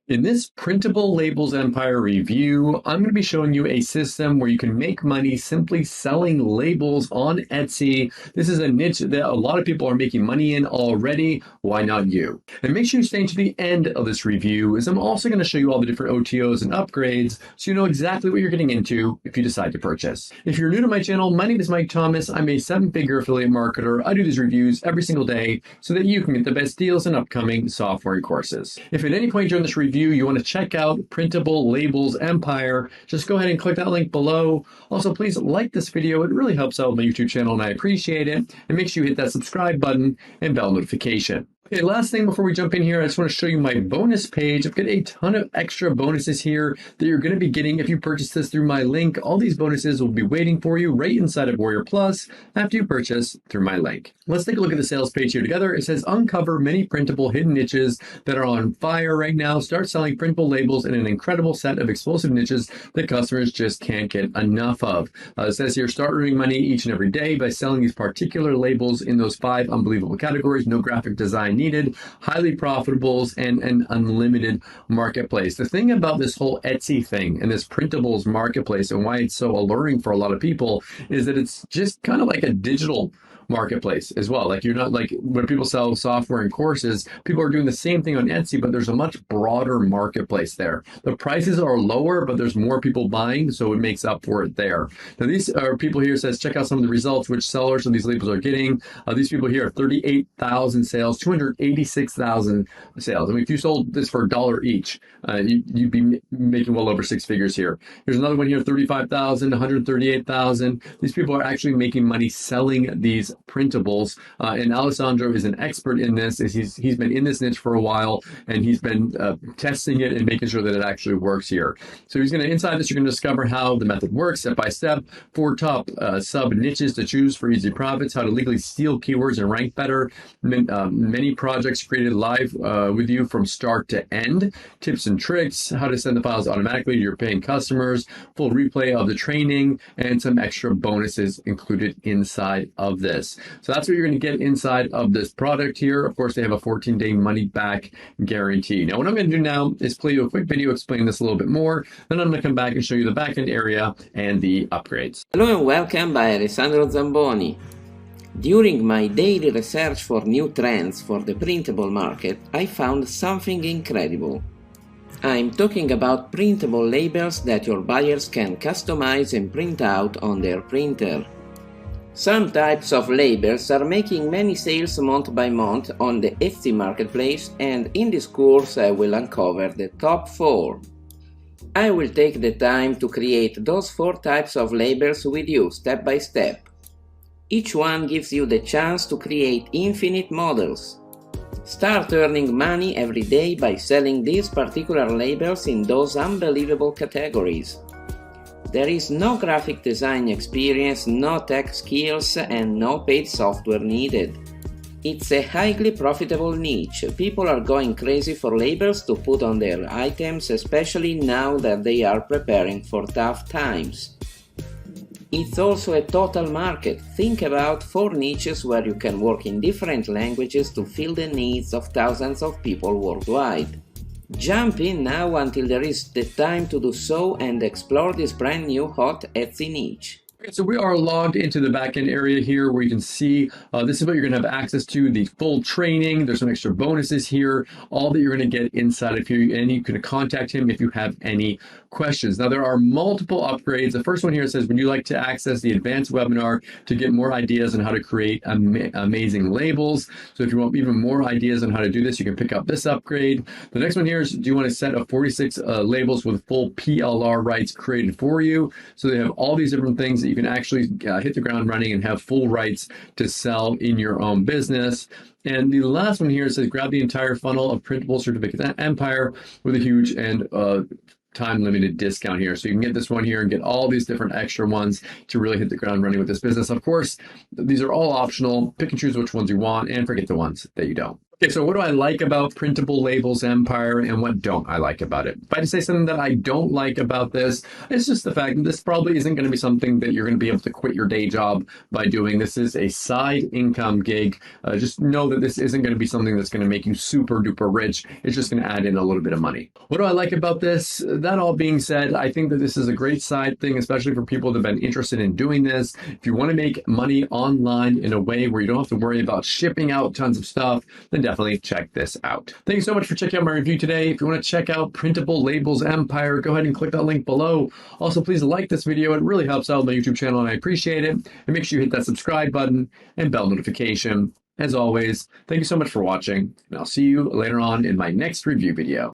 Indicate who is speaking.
Speaker 1: In this Printable Labels Empire review, I'm going to be showing you a system where you can make money simply selling labels on Etsy. This is a niche that a lot of people are making money in already. Why not you? And make sure you stay to the end of this review, as I'm also going to show you all the different OTOs and upgrades so you know exactly what you're getting into if you decide to purchase. If you're new to my channel, my name is Mike Thomas. I'm a 7-figure affiliate marketer. I do these reviews every single day so that you can get the best deals in upcoming software and courses. If at any point during this review you want to check out Printable Labels Empire, just go ahead and click that link below. Also, please like this video. It really helps out my YouTube channel and I appreciate it. And make sure you hit that subscribe button and bell notification. Okay, last thing before we jump in here, I just want to show you my bonus page. I've got a ton of extra bonuses here that you're going to be getting if you purchase this through my link. All these bonuses will be waiting for you right inside of Warrior Plus after you purchase through my link. Let's take a look at the sales page here together. It says uncover many printable hidden niches that are on fire right now. Start selling printable labels in an incredible set of explosive niches that customers just can't get enough of. It says here, start earning money each and every day by selling these particular labels in those 5 unbelievable categories. No graphic design needed, highly profitables, and an unlimited marketplace. The thing about this whole Etsy thing and this printables marketplace and why it's so alluring for a lot of people is that it's just kind of like a digital marketplace as well. Like, you're not like when people sell software and courses, people are doing the same thing on Etsy, but there's a much broader marketplace there. The prices are lower, but there's more people buying, so it makes up for it there. Now, these are people here says, check out some of the results, which sellers of these labels are getting. These people here are 38,000 sales, 286,000 sales. I mean, if you sold this for $1 each, you'd be making well over 6 figures here. Here's another one here, 35,000, 138,000. These people are actually making money selling these printables, and Alessandro is an expert in this. He's been in this niche for a while, and he's been testing it and making sure that it actually works here. So he's going to, inside this, you're going to discover how the method works step by step, 4 top sub niches to choose for easy profits, how to legally steal keywords and rank better, many projects created live with you from start to end, tips and tricks, how to send the files automatically to your paying customers, full replay of the training, and some extra bonuses included inside of this. So that's what you're going to get inside of this product here. Of course, they have a 14-day money-back guarantee. Now, what I'm going to do now is play you a quick video explaining this a little bit more. Then I'm going to come back and show you the back-end area and the upgrades.
Speaker 2: Hello and welcome by Alessandro Zamboni. During my daily research for new trends for the printable market, I found something incredible. I'm talking about printable labels that your buyers can customize and print out on their printer. Some types of labels are making many sales month by month on the Etsy marketplace, and in this course I will uncover the top 4. I will take the time to create those 4 types of labels with you step by step. Each one gives you the chance to create infinite models. Start earning money every day by selling these particular labels in those unbelievable categories. There is no graphic design experience, no tech skills, and no paid software needed. It's a highly profitable niche. People are going crazy for labels to put on their items, especially now that they are preparing for tough times. It's also a total market. Think about 4 niches where you can work in different languages to fill the needs of thousands of people worldwide. Jump in now until there is the time to do so and explore this brand new hot Etsy niche.
Speaker 1: Okay, so we are logged into the backend area here where you can see this is what you're going to have access to, the full training. There's some extra bonuses here, all that you're going to get inside of here, and you can contact him if you have any questions. Now, there are multiple upgrades. The first one here says, would you like to access the advanced webinar to get more ideas on how to create amazing labels? So if you want even more ideas on how to do this, you can pick up this upgrade. The next one here is, do you want a set of 46 labels with full PLR rights created for you? So they have all these different things that you can actually hit the ground running and have full rights to sell in your own business. And the last one here says, grab the entire funnel of Printable Certificate Empire with a huge and time-limited discount here. So you can get this one here and get all these different extra ones to really hit the ground running with this business. Of course, these are all optional. Pick and choose which ones you want and forget the ones that you don't. Okay, so what do I like about Printable Labels Empire and what don't I like about it? If I had to say something that I don't like about this, it's just the fact that this probably isn't going to be something that you're going to be able to quit your day job by doing. This is a side income gig. Just know that this isn't going to be something that's going to make you super duper rich. It's just going to add in a little bit of money. What do I like about this? That all being said, I think that this is a great side thing, especially for people that have been interested in doing this. If you want to make money online in a way where you don't have to worry about shipping out tons of stuff, then definitely check this out. Thank you so much for checking out my review today. If you want to check out Printable Labels Empire, go ahead and click that link below. Also, please like this video. It really helps out my YouTube channel and I appreciate it. And make sure you hit that subscribe button and bell notification. As always, thank you so much for watching, and I'll see you later on in my next review video.